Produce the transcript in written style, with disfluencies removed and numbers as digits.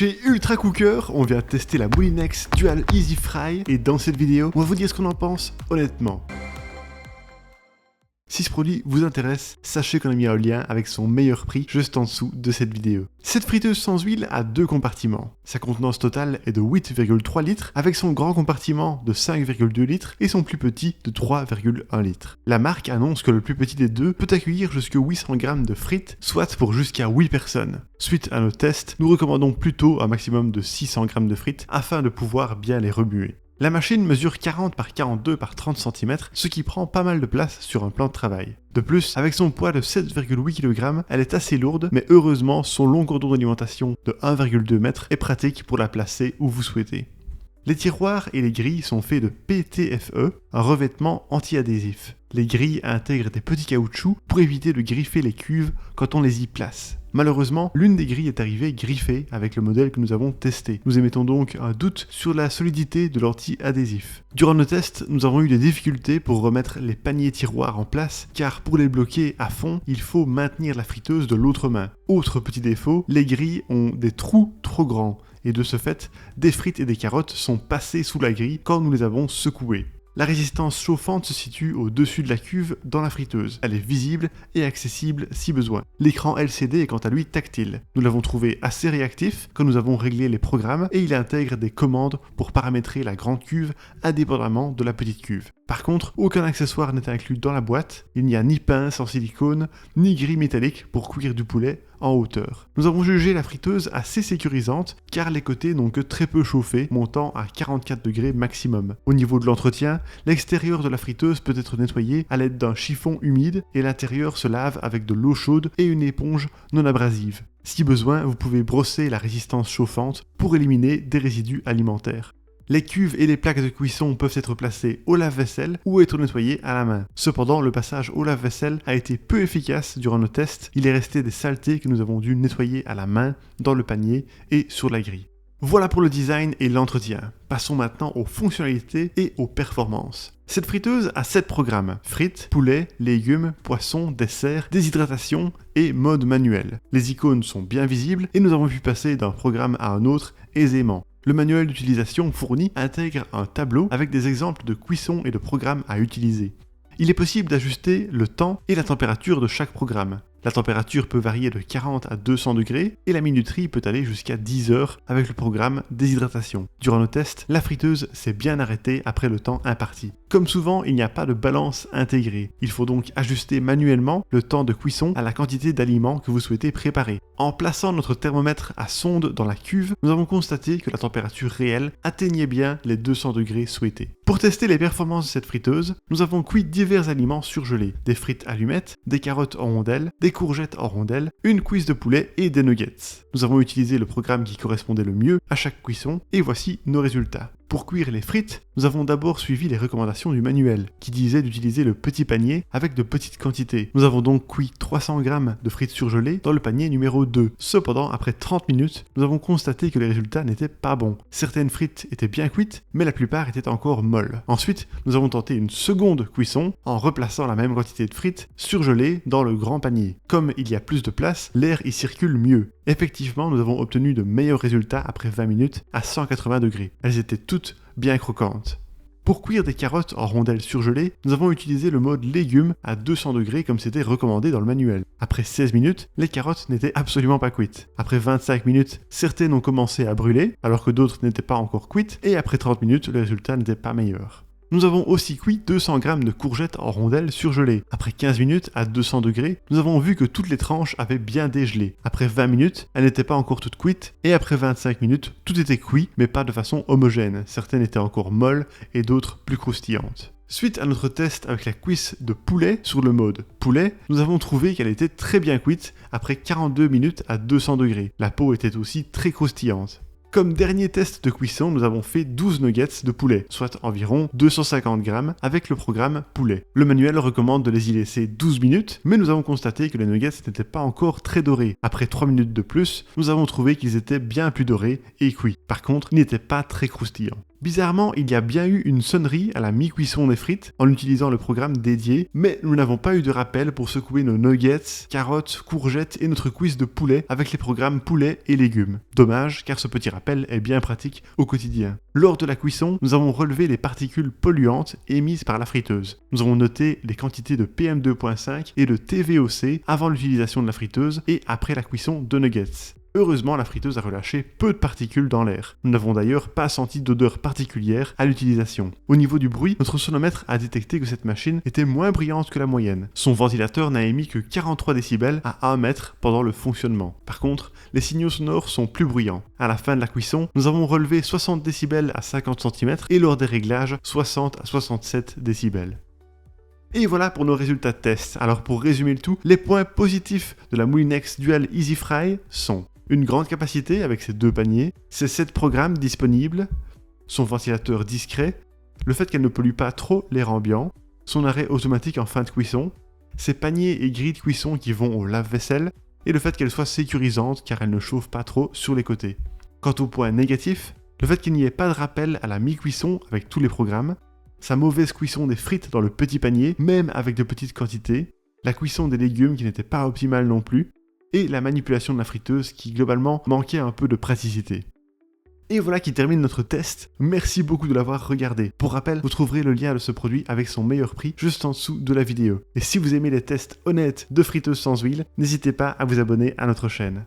Chez Ultra Cooker, on vient tester la Moulinex Dual Easy Fry et dans cette vidéo, on va vous dire ce qu'on en pense honnêtement. Si ce produit vous intéresse, sachez qu'on a mis un lien avec son meilleur prix juste en dessous de cette vidéo. Cette friteuse sans huile a deux compartiments. Sa contenance totale est de 8,3 litres avec son grand compartiment de 5,2 litres et son plus petit de 3,1 litres. La marque annonce que le plus petit des deux peut accueillir jusqu'à 800 grammes de frites, soit pour jusqu'à 8 personnes. Suite à nos tests, nous recommandons plutôt un maximum de 600 grammes de frites afin de pouvoir bien les remuer. La machine mesure 40 par 42 par 30 cm, ce qui prend pas mal de place sur un plan de travail. De plus, avec son poids de 7,8 kg, elle est assez lourde, mais heureusement, son long cordon d'alimentation de 1,2 m est pratique pour la placer où vous souhaitez. Les tiroirs et les grilles sont faits de PTFE, un revêtement anti-adhésif. Les grilles intègrent des petits caoutchoucs pour éviter de griffer les cuves quand on les y place. Malheureusement, l'une des grilles est arrivée griffée avec le modèle que nous avons testé. Nous émettons donc un doute sur la solidité de l'anti-adhésif. Durant nos tests, nous avons eu des difficultés pour remettre les paniers tiroirs en place, car pour les bloquer à fond, il faut maintenir la friteuse de l'autre main. Autre petit défaut, les grilles ont des trous trop grands, et de ce fait, des frites et des carottes sont passées sous la grille quand nous les avons secouées. La résistance chauffante se situe au-dessus de la cuve dans la friteuse. Elle est visible et accessible si besoin. L'écran LCD est quant à lui tactile. Nous l'avons trouvé assez réactif quand nous avons réglé les programmes et il intègre des commandes pour paramétrer la grande cuve indépendamment de la petite cuve. Par contre, aucun accessoire n'est inclus dans la boîte. Il n'y a ni pince en silicone, ni grille métallique pour cuire du poulet en hauteur. Nous avons jugé la friteuse assez sécurisante car les côtés n'ont que très peu chauffé, montant à 44 degrés maximum. Au niveau de l'entretien, l'extérieur de la friteuse peut être nettoyé à l'aide d'un chiffon humide et l'intérieur se lave avec de l'eau chaude et une éponge non abrasive. Si besoin, vous pouvez brosser la résistance chauffante pour éliminer des résidus alimentaires. Les cuves et les plaques de cuisson peuvent être placées au lave-vaisselle ou être nettoyées à la main. Cependant, le passage au lave-vaisselle a été peu efficace durant nos tests. Il est resté des saletés que nous avons dû nettoyer à la main, dans le panier et sur la grille. Voilà pour le design et l'entretien. Passons maintenant aux fonctionnalités et aux performances. Cette friteuse a 7 programmes: frites, poulet, légumes, poissons, dessert, déshydratation et mode manuel. Les icônes sont bien visibles et nous avons pu passer d'un programme à un autre aisément. Le manuel d'utilisation fourni intègre un tableau avec des exemples de cuisson et de programmes à utiliser. Il est possible d'ajuster le temps et la température de chaque programme. La température peut varier de 40 à 200 degrés et la minuterie peut aller jusqu'à 10 heures avec le programme déshydratation. Durant nos tests, la friteuse s'est bien arrêtée après le temps imparti. Comme souvent, il n'y a pas de balance intégrée. Il faut donc ajuster manuellement le temps de cuisson à la quantité d'aliments que vous souhaitez préparer. En plaçant notre thermomètre à sonde dans la cuve, nous avons constaté que la température réelle atteignait bien les 200 degrés souhaités. Pour tester les performances de cette friteuse, nous avons cuit divers aliments surgelés, des frites allumettes, des carottes en rondelles, des courgettes en rondelles, une cuisse de poulet et des nuggets. Nous avons utilisé le programme qui correspondait le mieux à chaque cuisson et voici nos résultats. Pour cuire les frites, nous avons d'abord suivi les recommandations du manuel, qui disait d'utiliser le petit panier avec de petites quantités. Nous avons donc cuit 300 g de frites surgelées dans le panier numéro 2. Cependant, après 30 minutes, nous avons constaté que les résultats n'étaient pas bons. Certaines frites étaient bien cuites, mais la plupart étaient encore molles. Ensuite, nous avons tenté une seconde cuisson en replaçant la même quantité de frites surgelées dans le grand panier. Comme il y a plus de place, l'air y circule mieux. Effectivement, nous avons obtenu de meilleurs résultats après 20 minutes à 180 degrés. Elles étaient toutes bien croquantes. Pour cuire des carottes en rondelles surgelées, nous avons utilisé le mode légumes à 200 degrés comme c'était recommandé dans le manuel. Après 16 minutes, les carottes n'étaient absolument pas cuites. Après 25 minutes, certaines ont commencé à brûler, alors que d'autres n'étaient pas encore cuites, et après 30 minutes, le résultat n'était pas meilleur. Nous avons aussi cuit 200 g de courgettes en rondelles surgelées. Après 15 minutes à 200 degrés, nous avons vu que toutes les tranches avaient bien dégelé. Après 20 minutes, elles n'étaient pas encore toutes cuites, et après 25 minutes, tout était cuit, mais pas de façon homogène. Certaines étaient encore molles et d'autres plus croustillantes. Suite à notre test avec la cuisse de poulet sur le mode poulet, nous avons trouvé qu'elle était très bien cuite après 42 minutes à 200 degrés. La peau était aussi très croustillante. Comme dernier test de cuisson, nous avons fait 12 nuggets de poulet, soit environ 250 g avec le programme poulet. Le manuel recommande de les y laisser 12 minutes, mais nous avons constaté que les nuggets n'étaient pas encore très dorés. Après 3 minutes de plus, nous avons trouvé qu'ils étaient bien plus dorés et cuits. Par contre, ils n'étaient pas très croustillants. Bizarrement, il y a bien eu une sonnerie à la mi-cuisson des frites en utilisant le programme dédié, mais nous n'avons pas eu de rappel pour secouer nos nuggets, carottes, courgettes et notre cuisse de poulet avec les programmes poulet et légumes. Dommage, car ce petit rappel est bien pratique au quotidien. Lors de la cuisson, nous avons relevé les particules polluantes émises par la friteuse. Nous avons noté les quantités de PM2.5 et de TVOC avant l'utilisation de la friteuse et après la cuisson de nuggets. Heureusement, la friteuse a relâché peu de particules dans l'air. Nous n'avons d'ailleurs pas senti d'odeur particulière à l'utilisation. Au niveau du bruit, notre sonomètre a détecté que cette machine était moins bruyante que la moyenne. Son ventilateur n'a émis que 43 décibels à 1 mètre pendant le fonctionnement. Par contre, les signaux sonores sont plus bruyants. À la fin de la cuisson, nous avons relevé 60 décibels à 50 cm et lors des réglages, 60 à 67 décibels. Et voilà pour nos résultats de test. Alors pour résumer le tout, les points positifs de la Moulinex Dual Easy Fry sont une grande capacité avec ses 2 paniers, ses 7 programmes disponibles, son ventilateur discret, le fait qu'elle ne pollue pas trop l'air ambiant, son arrêt automatique en fin de cuisson, ses paniers et grilles de cuisson qui vont au lave-vaisselle, et le fait qu'elle soit sécurisante car elle ne chauffe pas trop sur les côtés. Quant au point négatif, le fait qu'il n'y ait pas de rappel à la mi-cuisson avec tous les programmes, sa mauvaise cuisson des frites dans le petit panier, même avec de petites quantités, la cuisson des légumes qui n'était pas optimale non plus, et la manipulation de la friteuse qui globalement manquait un peu de praticité. Et voilà qui termine notre test. Merci beaucoup de l'avoir regardé. Pour rappel, vous trouverez le lien de ce produit avec son meilleur prix juste en dessous de la vidéo. Et si vous aimez les tests honnêtes de friteuses sans huile, n'hésitez pas à vous abonner à notre chaîne.